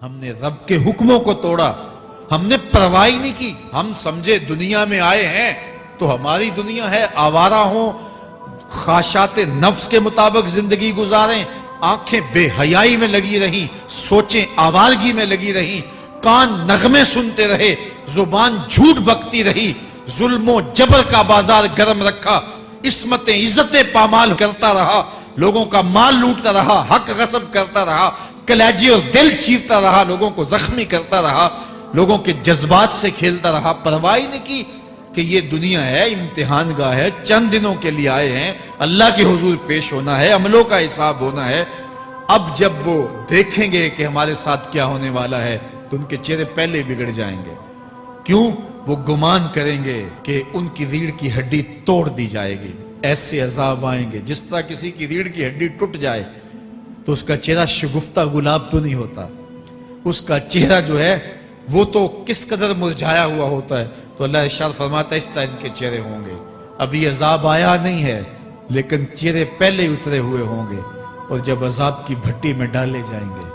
ہم نے رب کے حکموں کو توڑا، ہم نے پرواہ نہیں کی. ہم سمجھے دنیا میں آئے ہیں تو ہماری دنیا ہے، آوارہ ہوں، خواہشات نفس کے مطابق زندگی گزاریں، آنکھیں بے حیائی میں لگی رہیں، سوچیں آوارگی میں لگی رہیں، کان نغمے سنتے رہے، زبان جھوٹ بکتی رہی، ظلم و جبر کا بازار گرم رکھا، عصمتیں عزتیں پامال کرتا رہا، لوگوں کا مال لوٹتا رہا، حق غصب کرتا رہا، کلیجے اور دل چیرتا رہا، لوگوں کو زخمی کرتا رہا، لوگوں کے جذبات سے کھیلتا رہا. پرواہ نہیں کی کہ یہ دنیا ہے، امتحان گاہ ہے، چند دنوں کے لیے آئے ہیں، اللہ کے حضور پیش ہونا ہے، عملوں کا حساب ہونا ہے. اب جب وہ دیکھیں گے کہ ہمارے ساتھ کیا ہونے والا ہے تو ان کے چہرے پہلے بگڑ جائیں گے. کیوں؟ وہ گمان کریں گے کہ ان کی ریڑھ کی ہڈی توڑ دی جائے گی. ایسے عذاب آئیں گے جس طرح کسی کی ریڑھ کی ہڈی ٹوٹ جائے تو اس کا چہرہ شگفتہ گلاب تو نہیں ہوتا، اس کا چہرہ جو ہے وہ تو کس قدر مرجھایا ہوا ہوتا ہے. تو اللہ ارشاد فرماتا ہے اس طرح ان کے چہرے ہوں گے. ابھی عذاب آیا نہیں ہے لیکن چہرے پہلے اترے ہوئے ہوں گے، اور جب عذاب کی بھٹی میں ڈالے جائیں گے،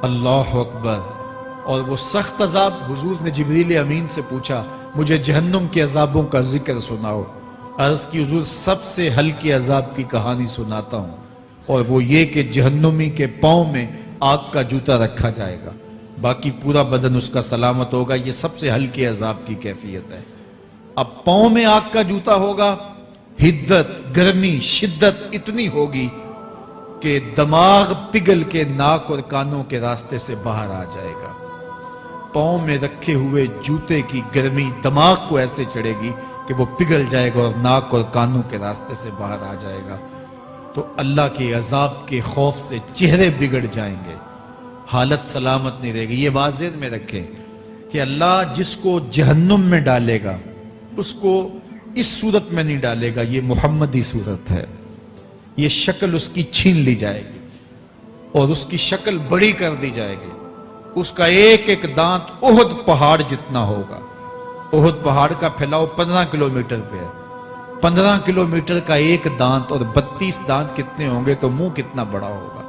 اللہ اکبر. اور وہ سخت عذاب، حضور نے جبریل امین سے پوچھا مجھے جہنم کے عذابوں کا ذکر سناؤ. عرض کی حضور سب سے ہلکے عذاب کی کہانی سناتا ہوں، اور وہ یہ کہ جہنمی کے پاؤں میں آگ کا جوتا رکھا جائے گا، باقی پورا بدن اس کا سلامت ہوگا. یہ سب سے ہلکے عذاب کی کیفیت ہے. اب پاؤں میں آگ کا جوتا ہوگا، حدت، گرمی، شدت اتنی ہوگی کہ دماغ پگھل کے ناک اور کانوں کے راستے سے باہر آ جائے گا. پاؤں میں رکھے ہوئے جوتے کی گرمی دماغ کو ایسے چڑھے گی کہ وہ پگھل جائے گا اور ناک اور کانوں کے راستے سے باہر آ جائے گا. تو اللہ کے عذاب کے خوف سے چہرے بگڑ جائیں گے، حالت سلامت نہیں رہے گی. یہ بات ذہن میں رکھیں کہ اللہ جس کو جہنم میں ڈالے گا اس کو اس صورت میں نہیں ڈالے گا. یہ محمدی صورت ہے، یہ شکل اس کی چھین لی جائے گی اور اس کی شکل بڑی کر دی جائے گی. اس کا ایک ایک دانت احد پہاڑ جتنا ہوگا. احد پہاڑ کا پھیلاؤ 15 کلومیٹر پہ ہے. 15 کلومیٹر کا ایک دانت اور 32 دانت کتنے ہوں گے تو منہ کتنا بڑا ہوگا.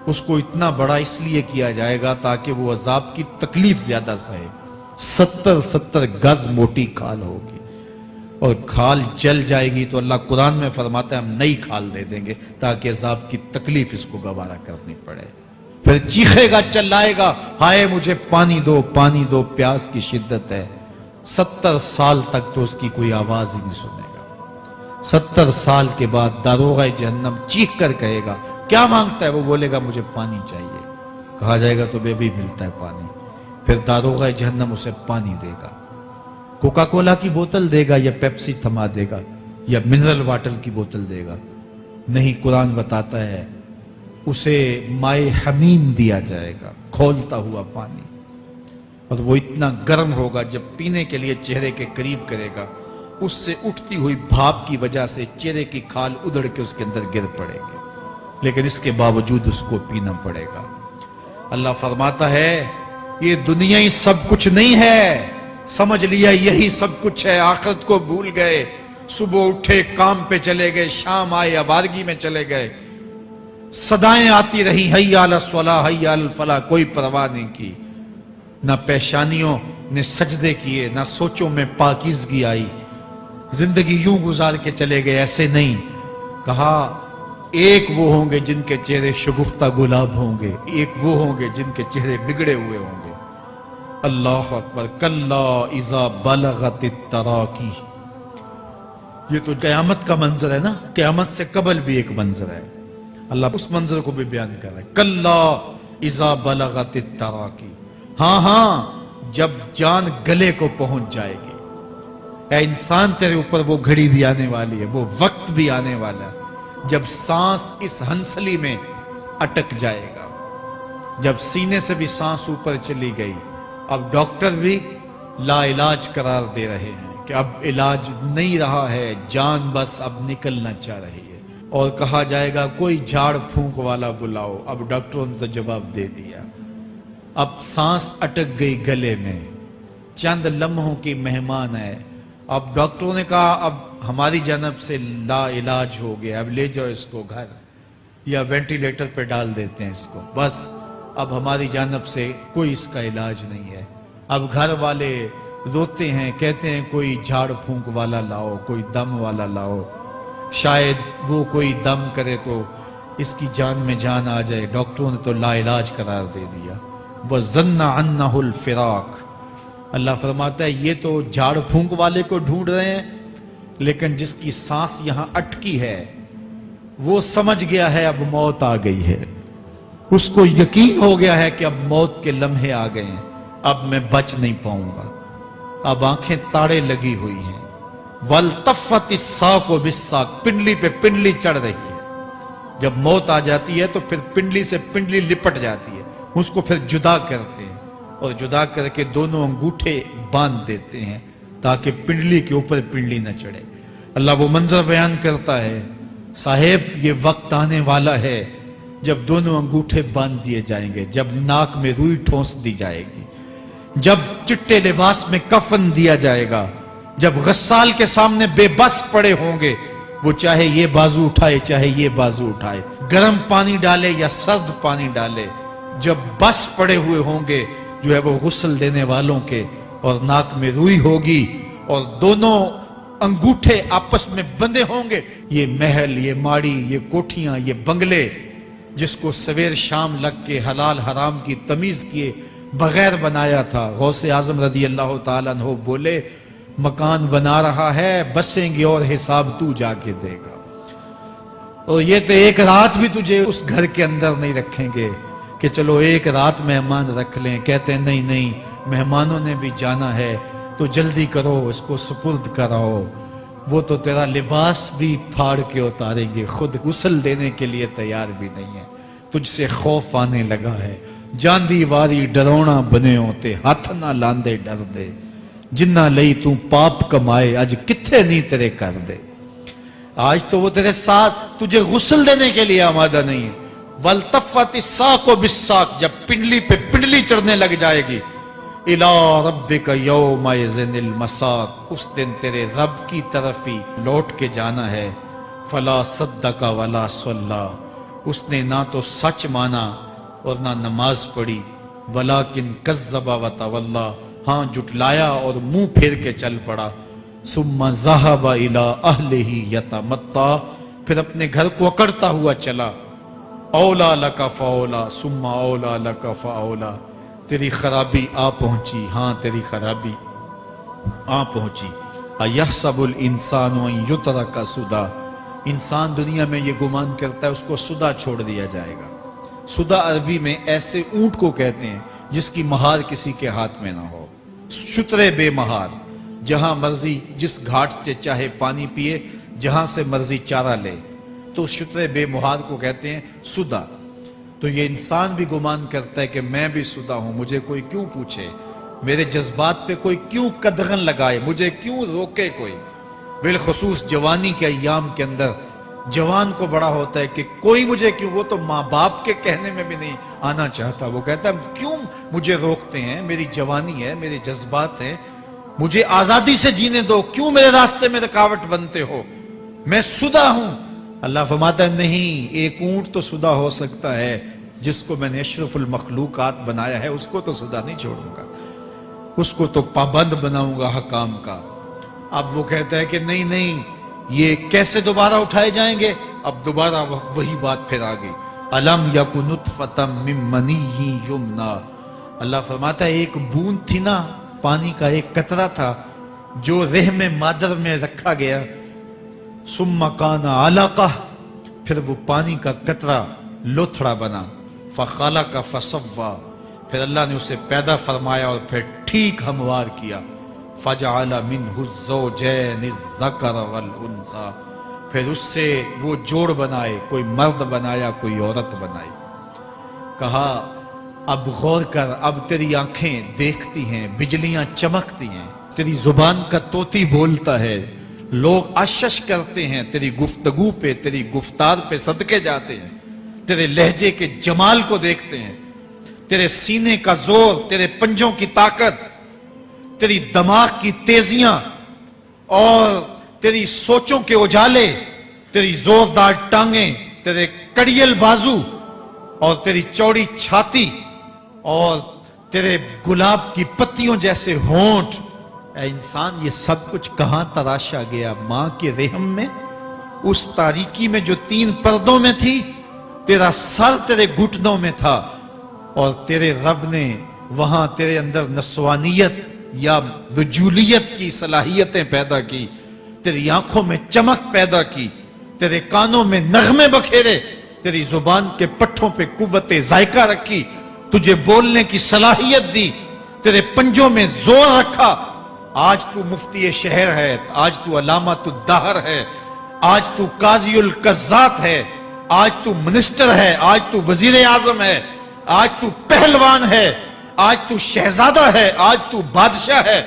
اس کو اتنا بڑا اس لیے کیا جائے گا تاکہ وہ عذاب کی تکلیف زیادہ سہے. 70 گز موٹی کھال ہوگی اور کھال جل جائے گی تو اللہ قرآن میں فرماتا ہے ہم نئی کھال دے دیں گے تاکہ عذاب کی تکلیف اس کو گوارا کرنی پڑے. پھر چیخے گا، چلائے گا، ہائے مجھے پانی دو، پانی دو، پیاس کی شدت ہے. 70 سال تک تو اس کی کوئی آواز ہی نہیں سنے گا. 70 سال کے بعد داروغہ جہنم چیخ کر کہے گا کیا مانگتا ہے؟ وہ بولے گا مجھے پانی چاہیے. کہا جائے گا تو بے بھی ملتا ہے پانی. پھر داروغہ جہنم اسے پانی دے گا. کوکا کولا کی بوتل دے گا یا پیپسی تھما دے گا یا منرل واٹر کی بوتل دے گا؟ نہیں، قرآن بتاتا ہے اسے مائے حمیم دیا جائے گا، کھولتا ہوا پانی. اور وہ اتنا گرم ہوگا جب پینے کے لیے چہرے کے قریب کرے گا اس سے اٹھتی ہوئی بھاپ کی وجہ سے چہرے کی کھال ادھڑ کے اس کے اندر گر پڑے گی، لیکن اس کے باوجود اس کو پینا پڑے گا. اللہ فرماتا ہے یہ دنیا ہی سب کچھ نہیں ہے، سمجھ لیا یہی سب کچھ ہے، آخرت کو بھول گئے. صبح اٹھے کام پہ چلے گئے، شام آئے آوارگی میں چلے گئے، صدائیں آتی رہی حی علی الصلاۃ حی علی الفلاح، کوئی پرواہ نہیں کی. نہ پیشانیوں نے سجدے کیے، نہ سوچوں میں پاکیزگی آئی. زندگی یوں گزار کے چلے گئے. ایسے نہیں، کہا ایک وہ ہوں گے جن کے چہرے شگفتہ گلاب ہوں گے، ایک وہ ہوں گے جن کے چہرے بگڑے ہوئے ہوں گے. اللہ اکبر. کلا اذا بلغت التراقی. یہ تو قیامت کا منظر ہے نا، قیامت سے قبل بھی ایک منظر ہے. اللہ اس منظر کو بھی بیان کر رہا ہے. کلا اذا بلغت التراقی. ہاں جب جان گلے کو پہنچ جائے گی. اے انسان تیرے اوپر وہ گھڑی بھی آنے والی ہے، وہ وقت بھی آنے والا ہے جب سانس اس ہنسلی میں اٹک جائے گا، جب سینے سے بھی سانس اوپر چلی گئی. اب ڈاکٹر بھی لا علاج قرار دے رہے ہیں کہ اب علاج نہیں رہا ہے، جان بس اب نکلنا چاہ رہی ہے. اور کہا جائے گا کوئی جھاڑ پھونک والا بلاؤ. اب ڈاکٹروں نے تو جواب دے دیا. اب سانس اٹک گئی گلے میں، چند لمحوں کی مہمان ہے. اب ڈاکٹروں نے کہا اب ہماری جانب سے لا علاج ہو گیا، اب لے جاؤ اس کو گھر یا وینٹیلیٹر پہ ڈال دیتے ہیں اس کو. بس اب ہماری جانب سے کوئی اس کا علاج نہیں ہے. اب گھر والے روتے ہیں, کہتے ہیں کوئی جھاڑ پھونک والا لاؤ, کوئی دم والا لاؤ, شاید وہ کوئی دم کرے تو اس کی جان میں جان آ جائے. ڈاکٹروں نے تو لا علاج قرار دے دیا. وَظَنَّ عَنَّهُ الْفِرَاقِ. اللہ فرماتا ہے یہ تو جھاڑ پھونک والے کو ڈھونڈ رہے ہیں, لیکن جس کی سانس یہاں اٹکی ہے وہ سمجھ گیا ہے اب موت آ گئی ہے. اس کو یقین ہو گیا ہے کہ اب موت کے لمحے آ گئے ہیں, اب میں بچ نہیں پاؤں گا. اب آنکھیں تاڑے لگی ہوئی ہیں. وَالْتَفَّتِ السَّاقُ بِالسَّاقِ. پنڈلی پہ پنڈلی چڑھ رہی ہے. جب موت آ جاتی ہے تو پھر پنڈلی سے پنڈلی لپٹ جاتی ہے, اس کو پھر جدا کرتے ہیں اور جدا کر کے دونوں انگوٹھے باندھ دیتے ہیں تاکہ پنڈلی کے اوپر پنڈلی نہ چڑھے. اللہ وہ منظر بیان کرتا ہے, صاحب یہ وقت آنے والا ہے جب دونوں انگوٹھے باندھ دیے جائیں گے, جب ناک میں روئی ٹھونس دی جائے گی, جب چٹے لباس میں کفن دیا جائے گا, جب غسال کے سامنے بے بس پڑے ہوں گے, وہ چاہے یہ بازو اٹھائے چاہے یہ بازو اٹھائے, گرم پانی ڈالے یا سرد پانی ڈالے, جب بس پڑے ہوئے ہوں گے جو ہے وہ غسل دینے والوں کے, اور ناک میں روئی ہوگی اور دونوں انگوٹھے آپس میں بندے ہوں گے. یہ محل, یہ ماڑی, یہ کوٹھیاں, یہ بنگلے جس کو سویر شام لگ کے حلال حرام کی تمیز کیے بغیر بنایا تھا, غوث اعظم رضی اللہ تعالیٰ عنہ بولے مکان بنا رہا ہے, بسیں گے اور حساب تو جا کے دے گا. اور یہ تو ایک رات بھی تجھے اس گھر کے اندر نہیں رکھیں گے کہ چلو ایک رات مہمان رکھ لیں. کہتے ہیں نہیں نہیں, مہمانوں نے بھی جانا ہے تو جلدی کرو, اس کو سپرد کراؤ. وہ تو تیرا لباس بھی پھاڑ کے اتاریں گے, خود غسل دینے کے لیے تیار بھی نہیں ہے. تجھ سے خوف آنے لگا ہے, جاندی واری ڈرونا بنے ہوتے, ہاتھ نہ لاندے ڈر دے, جنہ لئی تو پاپ کمائے اج کتھے نہیں تیرے کر دے. آج تو وہ تیرے ساتھ تجھے غسل دینے کے لیے آمادہ نہیں ہے. وَالْتَفَّتِ السَّاقُ بِالسَّاقِ. جب پنڈلی پہ پنڈلی چڑھنے لگ جائے گی, إِلَىٰ رَبِّكَ يَوْمَئِذٍ الْمَسَاقُ. اس دن تیرے رب کی طرف ہی لوٹ کے جانا ہے. فَلَا صَدَّقَ وَلَا صَلَّىٰ. اس نے نہ تو سچ مانا اور نہ نماز پڑھی. وَلَٰكِنْ كَذَّبَ وَتَوَلَّىٰ. ہاں جھٹلایا اور منہ پھیر کے چل پڑا. ثُمَّ ذَهَبَ إِلَىٰ أَهْلِهِ يَتَمَطَّىٰ. پھر اپنے گھر کو اکڑتا ہوا چلا. اولا لک فاولا ثم اولا لک فاولا. تیری خرابی آ پہنچی, ہاں تیری خرابی آ پہنچی. اَيَحْسَبُ الْإِنسَانُ أَن يُتْرَكَ سُدًى. انسان دنیا میں یہ گمان کرتا ہے اس کو سدا چھوڑ دیا جائے گا. سدا عربی میں ایسے اونٹ کو کہتے ہیں جس کی مہار کسی کے ہاتھ میں نہ ہو. شترے بے مہار, جہاں مرضی جس گھاٹ سے چاہے پانی پیے, جہاں سے مرضی چارہ لے, تو شترے بے مہار کو کہتے ہیں سدا. تو یہ انسان بھی گمان کرتا ہے کہ میں بھی سدا ہوں, مجھے کوئی کیوں پوچھے, میرے جذبات پہ کوئی کیوں قدغن لگائے, مجھے کیوں روکے کوئی. بالخصوص جوانی کے ایام کے اندر جوان کو بڑا ہوتا ہے کہ کوئی مجھے کیوں. وہ تو ماں باپ کے کہنے میں بھی نہیں آنا چاہتا, وہ کہتا ہے کیوں مجھے روکتے ہیں, میری جوانی ہے, میرے جذبات ہیں, مجھے آزادی سے جینے دو, کیوں میرے راستے میں رکاوٹ بنتے ہو, میں سدا ہوں. اللہ فرماتا ہے نہیں, ایک اونٹ تو سدا ہو سکتا ہے, جس کو میں نے اشرف المخلوقات بنایا ہے اس کو تو سدا نہیں چھوڑوں گا, اس کو تو پابند بناؤں گا حکام کا. اب وہ کہتا ہے کہ نہیں نہیں, یہ کیسے دوبارہ اٹھائے جائیں گے. اب دوبارہ وہی بات پھر آ گئی. الم یک نطفۃ من منی یمنی. اللہ فرماتا ہے ایک بوند تھی نا, پانی کا ایک قطرہ تھا جو رحم مادر میں رکھا گیا. ثم کان علقہ, پھر وہ پانی کا قطرہ لوتھڑا بنا. فخلق فسوی, پھر اللہ نے اسے پیدا فرمایا اور پھر ٹھیک ہموار کیا. فجعل منہ الزوجین الذکر والانثی, پھر اس سے وہ جوڑ بنائے, کوئی مرد بنایا کوئی عورت بنائی. کہا اب غور کر, اب تیری آنکھیں دیکھتی ہیں, بجلیاں چمکتی ہیں, تیری زبان کا طوطی بولتا ہے, لوگ اشش کرتے ہیں تیری گفتگو پہ, تیری گفتار پہ صدقے جاتے ہیں, تیرے لہجے کے جمال کو دیکھتے ہیں, تیرے سینے کا زور, تیرے پنجوں کی طاقت, تیری دماغ کی تیزیاں اور تیری سوچوں کے اجالے, تیری زوردار ٹانگیں, تیرے کڑیل بازو, اور تیری چوڑی چھاتی اور تیرے گلاب کی پتیوں جیسے ہونٹ، اے انسان یہ سب کچھ کہاں تراشا گیا؟ ماں کے رحم میں، اس تاریکی میں جو 3 پردوں میں تھی۔ تیرا سر تیرے گھٹنوں میں تھا، اور تیرے رب نے وہاں تیرے اندر نسوانیت یا رجولیت کی صلاحیتیں پیدا کی، تیری آنکھوں میں چمک پیدا کی، تیرے کانوں میں نغمے بکھیرے، تیری زبان کے پٹھوں پہ قوت ذائقہ رکھی، تجھے بولنے کی صلاحیت دی، تیرے پنجوں میں زور رکھا۔ آج تو مفتی شہر ہے، آج تو علامۃ الدہر ہے، آج تو قاضی القضات ہے، آج تو منسٹر ہے، آج تو وزیر اعظم ہے، آج تو پہلوان ہے، آج تو شہزادہ ہے، آج تو بادشاہ ہے،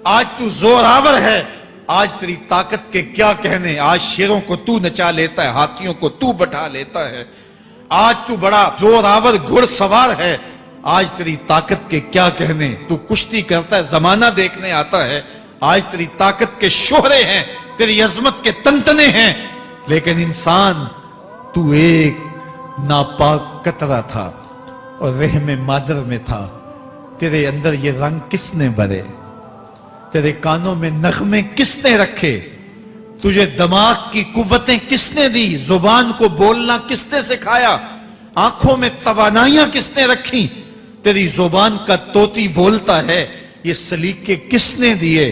آج تو زوراور ہے۔ آج تیری طاقت کے کیا کہنے؟ آج شیروں کو تو نچا لیتا ہے، ہاتھیوں کو تو بٹھا لیتا ہے، آج تو بڑا زوراور گھڑ سوار ہے۔ آج تیری طاقت کے کیا کہنے؟ تو کشتی کرتا ہے، زمانہ دیکھنے آتا ہے۔ آج تیری طاقت کے شوہرے ہیں، تیری عظمت کے تنتنے ہیں، لیکن انسان تو ایک ناپاک قطرہ تھا اور رحم مادر میں تھا۔ تیرے اندر یہ رنگ کس نے بھرے؟ تیرے کانوں میں نغمے کس نے رکھے؟ تجھے دماغ کی قوتیں کس نے دی؟ زبان کو بولنا کس نے سکھایا؟ آنکھوں میں توانائیاں کس نے رکھی؟ تیری زبان کا طوطی بولتا ہے، یہ سلیقے کس نے دیے؟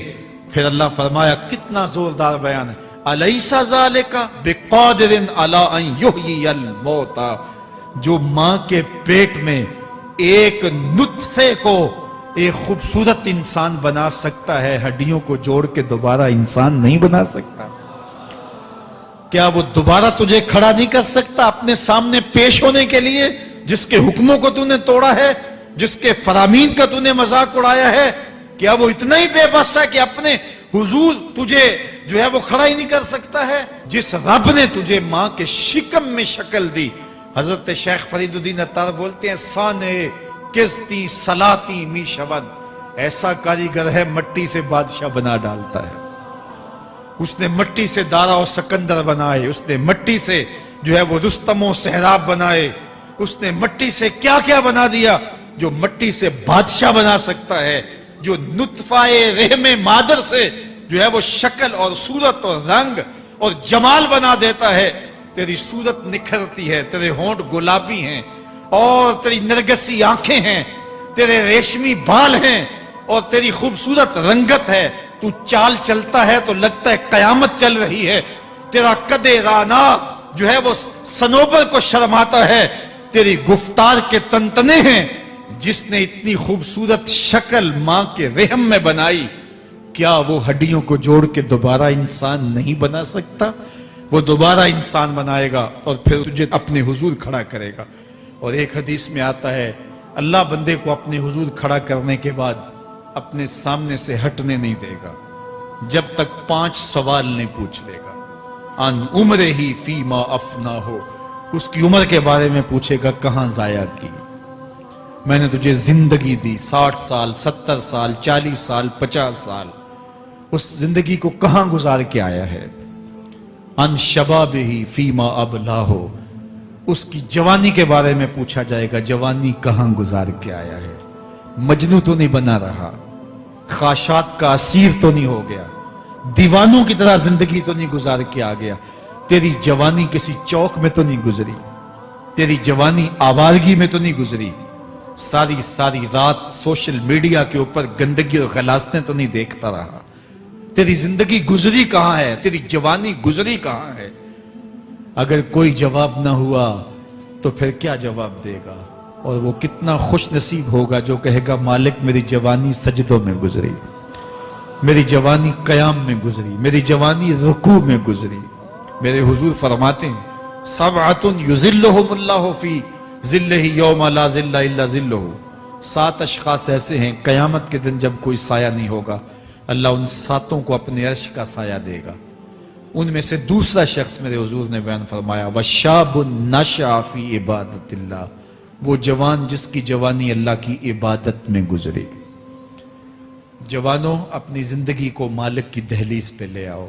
پھر اللہ فرمایا، کتنا زوردار بیان ہے، الیس ذالک بقادر علی ان یحیی الموتى۔ جو ماں کے پیٹ میں ایک نطفے کو ایک خوبصورت انسان بنا سکتا ہے، ہڈیوں کو جوڑ کے دوبارہ انسان نہیں بنا سکتا؟ کیا وہ دوبارہ تجھے کھڑا نہیں کر سکتا اپنے سامنے پیش ہونے کے لیے؟ جس کے حکموں کو تو نے توڑا ہے، جس کے فرامین کا تو نے مذاق اڑایا ہے، کیا وہ اتنا ہی بے بس ہے کہ اپنے حضور تجھے جو ہے وہ کھڑا ہی نہیں کر سکتا ہے؟ جس رب نے تجھے ماں کے شکم میں شکل دی، حضرت شیخ فرید الدین عطار بولتے ہیں، سانے کستی سلاتی می شود، ایسا کاریگر ہے مٹی سے بادشاہ بنا ڈالتا ہے۔ اس نے مٹی سے دارا و سکندر بنائے، اس نے مٹی سے جو ہے وہ رستم و سہراب بنائے، اس نے مٹی سے کیا کیا بنا دیا، جو مٹی سے بادشاہ بنا سکتا ہے، جو نطفہ رحم مادر سے جو ہے وہ شکل اور صورت اور رنگ اور جمال بنا دیتا ہے۔ تیری صورت نکھرتی ہے، تیرے ہونٹ گلابی ہیں اور تیری نرگسی آنکھیں ہیں، تیرے ریشمی بال ہیں اور تیری خوبصورت رنگت ہے، تو چال چلتا ہے تو لگتا ہے قیامت چل رہی ہے، تیرا قد رانا جو ہے وہ صنوبر کو شرماتا ہے، تیری گفتار کے تنتنے ہیں۔ جس نے اتنی خوبصورت شکل ماں کے رحم میں بنائی، کیا وہ ہڈیوں کو جوڑ کے دوبارہ انسان نہیں بنا سکتا؟ وہ دوبارہ انسان بنائے گا اور پھر تجھے اپنے حضور کھڑا کرے گا۔ اور ایک حدیث میں آتا ہے، اللہ بندے کو اپنے حضور کھڑا کرنے کے بعد اپنے سامنے سے ہٹنے نہیں دے گا جب تک 5 سوال نہیں پوچھ لے گا۔ ان عمرہ ہی فیما افنا ہو، اس کی عمر کے بارے میں پوچھے گا، کہاں ضائع کی؟ میں نے تجھے زندگی دی، 60 سال 70 سال 40 سال 50 سال، اس زندگی کو کہاں گزار کے آیا ہے؟ ان شبابہ فیما ابلا ہو، اس کی جوانی کے بارے میں پوچھا جائے گا، جوانی کہاں گزار کے آیا ہے؟ مجنوں تو نہیں بنا رہا، خواہشات کا اسیر تو نہیں ہو گیا، دیوانوں کی طرح زندگی تو نہیں گزار کے آ گیا؟ تیری جوانی کسی چوک میں تو نہیں گزری، تیری جوانی آوارگی میں تو نہیں گزری، ساری رات سوشل میڈیا کے اوپر گندگی اور غلاظتیں تو نہیں دیکھتا رہا؟ تیری زندگی گزری کہاں ہے؟ تیری جوانی گزری کہاں ہے؟ اگر کوئی جواب نہ ہوا تو پھر کیا جواب دے گا؟ اور وہ کتنا خوش نصیب ہوگا جو کہے گا، مالک میری جوانی سجدوں میں گزری، میری جوانی قیام میں گزری، میری جوانی رکوع میں گزری۔ میرے حضور فرماتے ہیں، سبعۃ یظلھم اللہ فی ظلہ یوم لا ظل الا ظلہ، 7 اشخاص ایسے ہیں قیامت کے دن جب کوئی سایہ نہیں ہوگا، اللہ ان 7 کو اپنے عرش کا سایہ دے گا۔ ان میں سے دوسرا شخص میرے حضور نے بیان فرمایا، وَشَابٌ نَشَأَ فِي عِبَادَةِ اللَّهِ، وہ جوان جس کی جوانی اللہ کی عبادت میں گزرے گی۔ جوانوں، اپنی زندگی کو مالک کی دہلیز پہ لے آؤ،